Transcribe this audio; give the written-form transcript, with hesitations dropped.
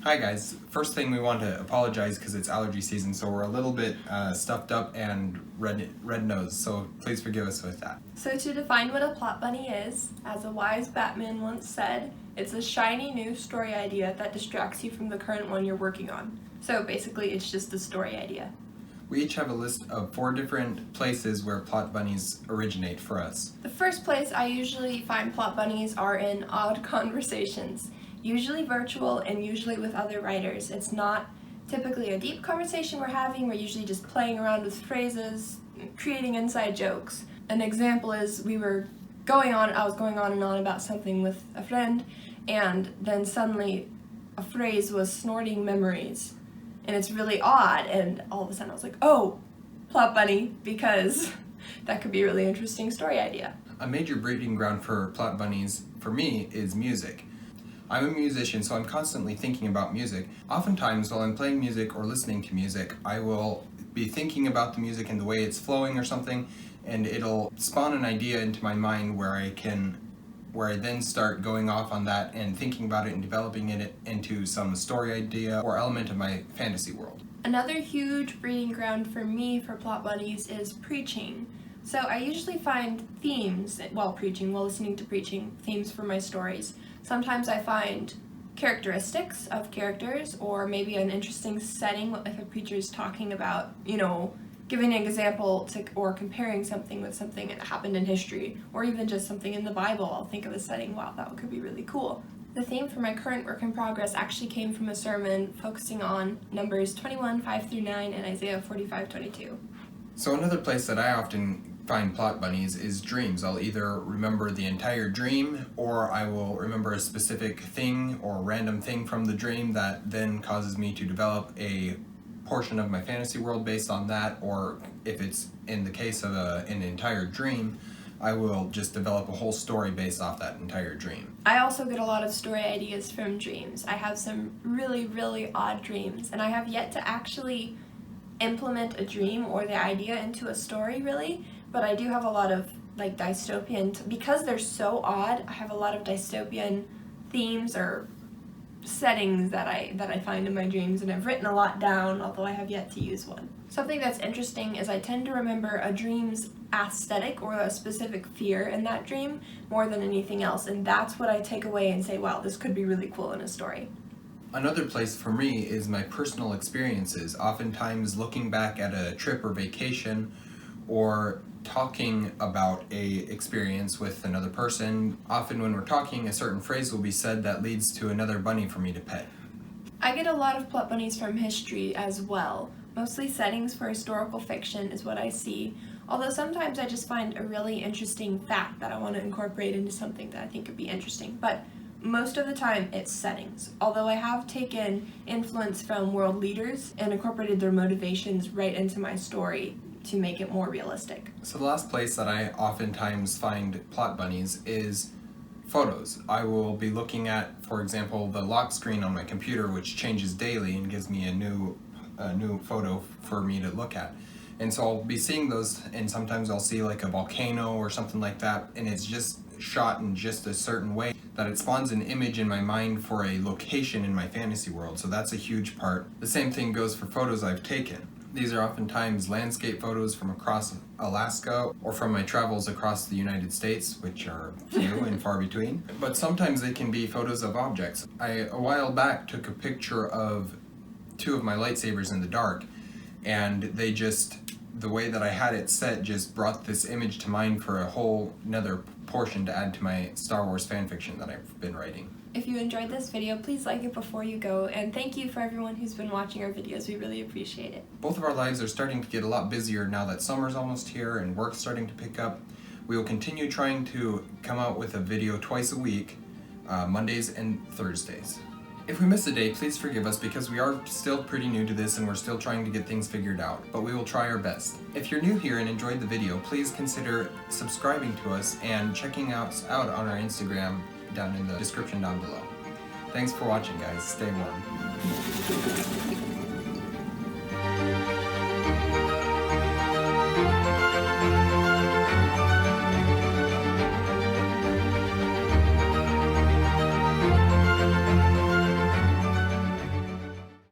Hi guys, first thing we want to apologize because it's allergy season, so we're a little bit stuffed up and red nose, so please forgive us with that. So to define what a plot bunny is, as a wise Batman once said, it's a shiny new story idea that distracts you from the current one you're working on. So basically it's just a story idea. We each have a list of 4 different places where plot bunnies originate for us. The first place I usually find plot bunnies are in odd conversations. Usually virtual and usually with other writers. It's not typically a deep conversation we're having, we're usually just playing around with phrases, creating inside jokes. An example is I was going on and on about something with a friend, and then suddenly a phrase was snorting memories. And it's really odd, and all of a sudden I was like, oh, plot bunny, because that could be a really interesting story idea. A major breeding ground for plot bunnies, for me, is music. I'm a musician, so I'm constantly thinking about music. Oftentimes, while I'm playing music or listening to music, I will be thinking about the music and the way it's flowing or something, and it'll spawn an idea into my mind where I then start going off on that and thinking about it and developing it into some story idea or element of my fantasy world. Another huge breeding ground for me for plot bunnies is preaching. So I usually find themes while listening to preaching, themes for my stories. Sometimes I find characteristics of characters, or maybe an interesting setting if a preacher is talking about, giving an example or comparing something with something that happened in history, or even just something in the Bible. I'll think of a setting, wow, that could be really cool. The theme for my current work in progress actually came from a sermon focusing on Numbers 21, 5-9, and Isaiah 45, 22. So another place that I often find plot bunnies is dreams. I'll either remember the entire dream, or I will remember a specific thing or random thing from the dream that then causes me to develop a portion of my fantasy world based on that, or if it's in the case of an entire dream, I will just develop a whole story based off that entire dream. I also get a lot of story ideas from dreams. I have some really, really odd dreams, and I have yet to actually implement a dream or the idea into a story, really, but I do have a lot of dystopian, because they're so odd, I have a lot of dystopian themes or settings that I find in my dreams, and I've written a lot down, although I have yet to use one. Something that's interesting is I tend to remember a dream's aesthetic or a specific fear in that dream more than anything else, and that's what I take away and say, wow, this could be really cool in a story. Another place for me is my personal experiences, oftentimes looking back at a trip or vacation, or talking about a experience with another person. Often when we're talking, a certain phrase will be said that leads to another bunny for me to pet. I get a lot of plot bunnies from history as well. Mostly settings for historical fiction is what I see, although sometimes I just find a really interesting fact that I want to incorporate into something that I think could be interesting. But most of the time it's settings, although I have taken influence from world leaders and incorporated their motivations right into my story to make it more realistic. So the last place that I oftentimes find plot bunnies is photos. I will be looking at, for example, the lock screen on my computer, which changes daily and gives me a new photo for me to look at. And so I'll be seeing those, and sometimes I'll see like a volcano or something like that, and it's just shot in just a certain way that it spawns an image in my mind for a location in my fantasy world. So that's a huge part. The same thing goes for photos I've taken. These are oftentimes landscape photos from across Alaska or from my travels across the United States, which are few and far between. But sometimes they can be photos of objects. A while back, took a picture of 2 of my lightsabers in the dark, and the way that I had it set just brought this image to mind for a whole another portion to add to my Star Wars fanfiction that I've been writing. If you enjoyed this video, please like it before you go, and thank you for everyone who's been watching our videos. We really appreciate it. Both of our lives are starting to get a lot busier now that summer's almost here and work's starting to pick up. We will continue trying to come out with a video twice a week, Mondays and Thursdays. If we miss a day, please forgive us because we are still pretty new to this and we're still trying to get things figured out, but we will try our best. If you're new here and enjoyed the video, please consider subscribing to us and checking us out on our Instagram down in the description down below. Thanks for watching, guys. Stay warm.